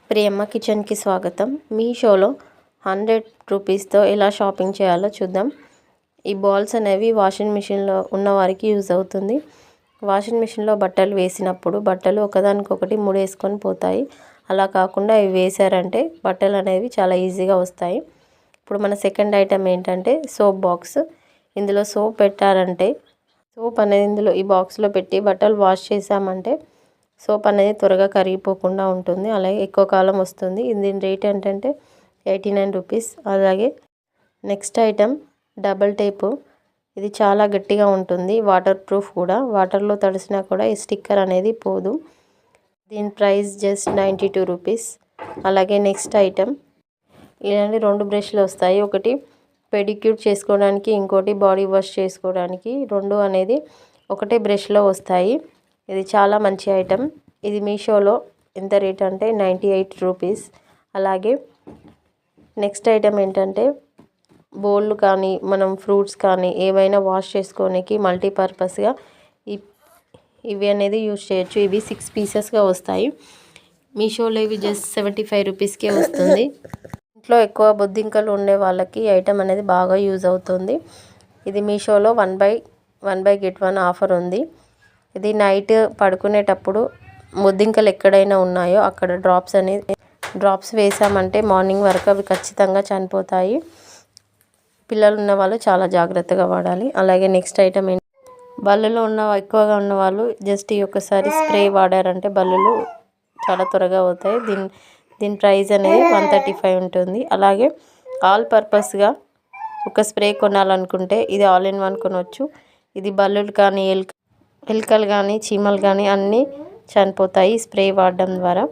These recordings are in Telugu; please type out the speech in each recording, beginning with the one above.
ప్రియమ్మ కిచెన్కి స్వాగతం. మీషోలో 100 రూపీస్తో ఎలా షాపింగ్ చేయాలో చూద్దాం. ఈ బాల్స్ అనేవి వాషింగ్ మిషన్లో ఉన్న వారికి యూజ్ అవుతుంది. వాషింగ్ మిషన్లో బట్టలు వేసినప్పుడు బట్టలు ఒకదానికొకటి ముడేసుకొని పోతాయి. అలా కాకుండా ఇవి వేసారంటే బట్టలు అనేవి చాలా ఈజీగా వస్తాయి. ఇప్పుడు మన సెకండ్ ఐటెం ఏంటంటే సోప్ బాక్స్. ఇందులో సోప్ పెట్టారంటే సోప్ అనేది ఇందులో ఈ బాక్స్లో పెట్టి బట్టలు వాష్ చేసామంటే సోప్ అనేది త్వరగా కరిగిపోకుండా ఉంటుంది, అలాగే ఎక్కువ కాలం వస్తుంది. దీని రేట్ ఏంటంటే 89 రూపీస్. అలాగే నెక్స్ట్ ఐటెం డబల్ టేపు. ఇది చాలా గట్టిగా ఉంటుంది, వాటర్ ప్రూఫ్ కూడా. వాటర్లో తడిసినా కూడా ఈ స్టిక్కర్ అనేది పోదు. దీని ప్రైస్ జస్ట్ 92 రూపీస్. అలాగే నెక్స్ట్ ఐటెం ఇలాంటి 2 బ్రష్లు వస్తాయి. ఒకటి పెడిక్యూర్ చేసుకోవడానికి, ఇంకోటి బాడీ వాష్ చేసుకోవడానికి. 2 అనేది ఒకటే బ్రష్లో వస్తాయి. ఇది చాలా మంచి ఐటెం. ఇది మీషోలో ఎంత రేట్ అంటే 98 రూపీస్. అలాగే నెక్స్ట్ ఐటెం ఏంటంటే బౌళ్ళు కానీ మనం ఫ్రూట్స్ కానీ ఏవైనా వాష్ చేసుకోవడానికి మల్టీపర్పస్గా ఇవి అనేది యూజ్ చేయొచ్చు. ఇవి 6 పీసెస్గా వస్తాయి. మీషోలో ఇవి జస్ట్ 75 రూపీస్కే వస్తుంది. ఇంట్లో ఎక్కువ బొద్దింకలు ఉండే వాళ్ళకి ఈ ఐటెం అనేది బాగా యూజ్ అవుతుంది. ఇది మీషోలో 1 get 1 ఆఫర్ ఉంది. ఇది నైట్ పడుకునేటప్పుడు బొద్దింకలు ఎక్కడైనా ఉన్నాయో అక్కడ డ్రాప్స్ వేసామంటే మార్నింగ్ వరకు అవి ఖచ్చితంగా చనిపోతాయి. పిల్లలు ఉన్న వాళ్ళు చాలా జాగ్రత్తగా వాడాలి. అలాగే నెక్స్ట్ ఐటెం ఏంటి, బల్లులు ఎక్కువగా ఉన్న వాళ్ళు జస్ట్ ఈ ఒక్కసారి స్ప్రే వాడారంటే బల్లులు చాలా త్వరగా అవుతాయి. దీని ప్రైస్ అనేది 135 ఉంటుంది. అలాగే ఆల్ పర్పస్గా ఒక స్ప్రే కొనాలనుకుంటే ఇది ఆల్ ఇన్ వన్ కొనవచ్చు. ఇది బల్లులు కానీ ఎలుకలు కానీ చీమలు కానీ అన్నీ చనిపోతాయి స్ప్రే వాడడం ద్వారా.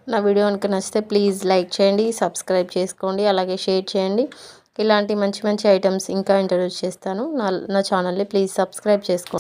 నా వీడియో కనుక నచ్చితే ప్లీజ్ లైక్ చేయండి, సబ్స్క్రైబ్ చేసుకోండి, అలాగే షేర్ చేయండి. ఇలాంటి మంచి మంచి ఐటమ్స్ ఇంకా ఇంట్రడ్యూస్ చేస్తాను. నా ఛానల్ని ప్లీజ్ సబ్స్క్రైబ్ చేసుకోండి.